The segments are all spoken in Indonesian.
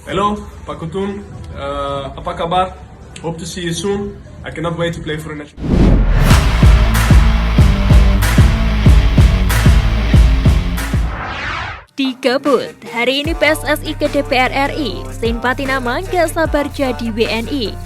Hello, Pak Kutum. Apa kabar? Hope to see you soon. I cannot wait to play for the national. Dikebut, hari ini PSSI ke DPR RI, Zain Patinama gak sabar jadi WNI.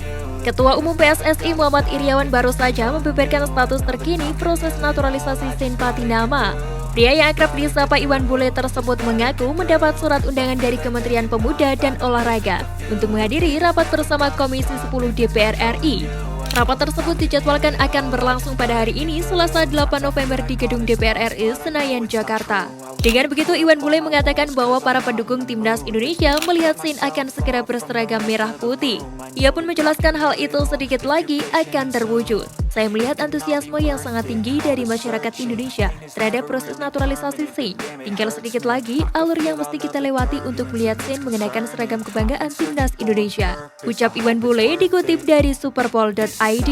Ketua Umum PSSI Muhammad Iryawan baru saja membeberkan status terkini proses naturalisasi Zain Patinama. Pria yang akrab disapa Iwan Bule tersebut mengaku mendapat surat undangan dari Kementerian Pemuda dan Olahraga untuk menghadiri rapat bersama Komisi 10 DPR RI. Rapat tersebut dijadwalkan akan berlangsung pada hari ini, Selasa 8 November di Gedung DPR RI Senayan, Jakarta. Dengan begitu, Iwan Bule mengatakan bahwa para pendukung Timnas Indonesia melihat Zain akan segera berseragam merah putih. Ia pun menjelaskan hal itu sedikit lagi akan terwujud. Saya melihat antusiasme yang sangat tinggi dari masyarakat Indonesia terhadap proses naturalisasi Zain. Tinggal sedikit lagi alur yang mesti kita lewati untuk melihat Zain mengenakan seragam kebanggaan Timnas Indonesia. Ucap Iwan Bule dikutip dari superpol.id.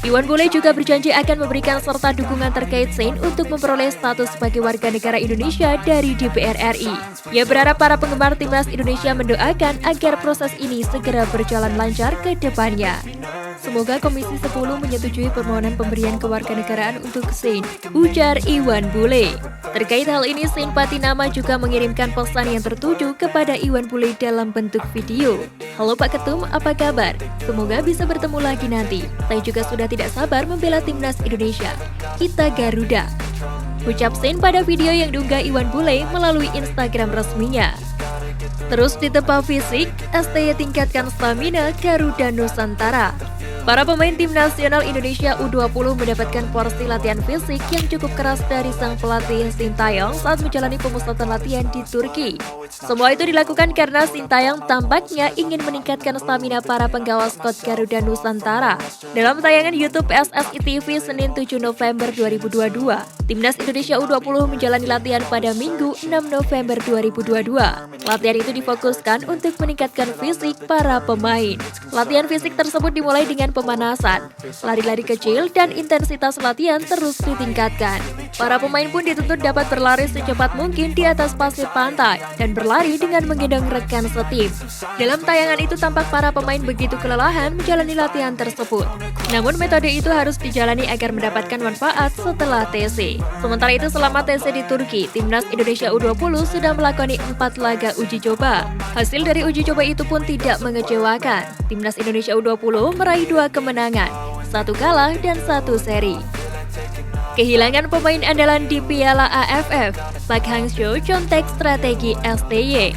Iwan Bule juga berjanji akan memberikan serta dukungan terkait Zain untuk memperoleh status sebagai warga negara Indonesia dari DPR RI. Ia berharap para penggemar Timnas Indonesia mendoakan agar proses ini segera berjalan lancar ke depannya. Semoga Komisi 10 menyetujui permohonan pemberian kewarganegaraan untuk Zain, ujar Iwan Bule. Terkait hal ini, Zain Patinama juga mengirimkan pesan yang tertuju kepada Iwan Bule dalam bentuk video. Halo Pak Ketum, apa kabar? Semoga bisa bertemu lagi nanti. Saya juga sudah tidak sabar membela Timnas Indonesia. Kita Garuda. Ucap Zain pada video yang diunggah Iwan Bule melalui Instagram resminya. Terus ditempa fisik, STY tingkatkan stamina Garuda Nusantara. Para pemain tim nasional Indonesia U20 mendapatkan porsi latihan fisik yang cukup keras dari sang pelatih Sintayong saat menjalani pemusatan latihan di Turki. Semua itu dilakukan karena Sintayong tampaknya ingin meningkatkan stamina para penggawa skuad Garuda Nusantara. Dalam tayangan YouTube PSSI TV Senin 7 November 2022, Timnas Indonesia U20 menjalani latihan pada Minggu 6 November 2022. Latihan itu difokuskan untuk meningkatkan fisik para pemain. Latihan fisik tersebut dimulai dengan pemanasan, lari-lari kecil, dan intensitas latihan terus ditingkatkan. Para pemain pun dituntut dapat berlari secepat mungkin di atas pasir pantai dan berlari dengan menggendong rekan setim. Dalam tayangan itu tampak para pemain begitu kelelahan menjalani latihan tersebut. Namun metode itu harus dijalani agar mendapatkan manfaat setelah TC. Sementara itu selama TC di Turki, Timnas Indonesia U20 sudah melakoni 4 laga uji coba. Hasil dari uji coba itu pun tidak mengecewakan. Timnas Indonesia U20 meraih 2 kemenangan, 1 kalah dan 1 seri. Kehilangan pemain andalan di Piala AFF, Pak Hang-seo contek strategi STY.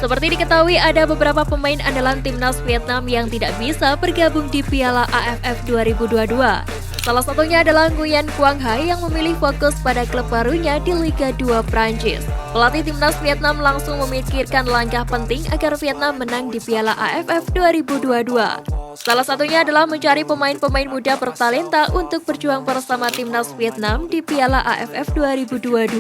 Seperti diketahui, ada beberapa pemain andalan Timnas Vietnam yang tidak bisa bergabung di Piala AFF 2022. Salah satunya adalah Nguyen Quang Hai yang memilih fokus pada klub barunya di Liga 2 Prancis. Pelatih Timnas Vietnam langsung memikirkan langkah penting agar Vietnam menang di Piala AFF 2022. Salah satunya adalah mencari pemain-pemain muda bertalenta untuk berjuang bersama Timnas Vietnam di Piala AFF 2022.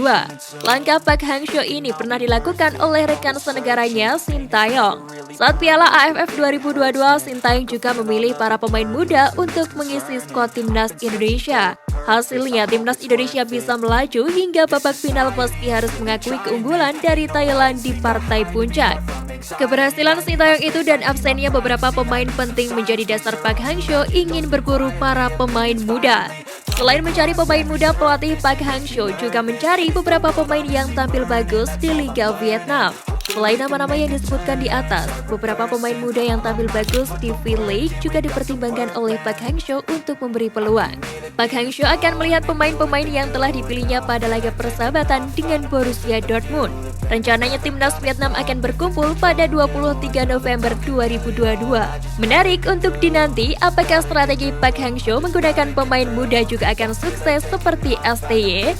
Langkah Pak Hang-seo ini pernah dilakukan oleh rekan senegaranya Sintayong. Saat Piala AFF 2022, Sintayong juga memilih para pemain muda untuk mengisi skuad Timnas Indonesia. Hasilnya, Timnas Indonesia bisa melaju hingga babak final meski harus mengakui keunggulan dari Thailand di partai puncak. Keberhasilan Sintayong itu dan absennya beberapa pemain penting menjadi dasar Pak Hang-seo ingin berburu para pemain muda. Selain mencari pemain muda, pelatih Pak Hang-seo juga mencari beberapa pemain yang tampil bagus di Liga Vietnam. Selain nama-nama yang disebutkan di atas, beberapa pemain muda yang tampil bagus di V-League juga dipertimbangkan oleh Pak Hang-seo untuk memberi peluang. Pak Hang-seo akan melihat pemain-pemain yang telah dipilihnya pada laga persahabatan dengan Borussia Dortmund. Rencananya Timnas Vietnam akan berkumpul pada 23 November 2022. Menarik untuk dinanti apakah strategi Pak Hang-seo menggunakan pemain muda juga akan sukses seperti STY?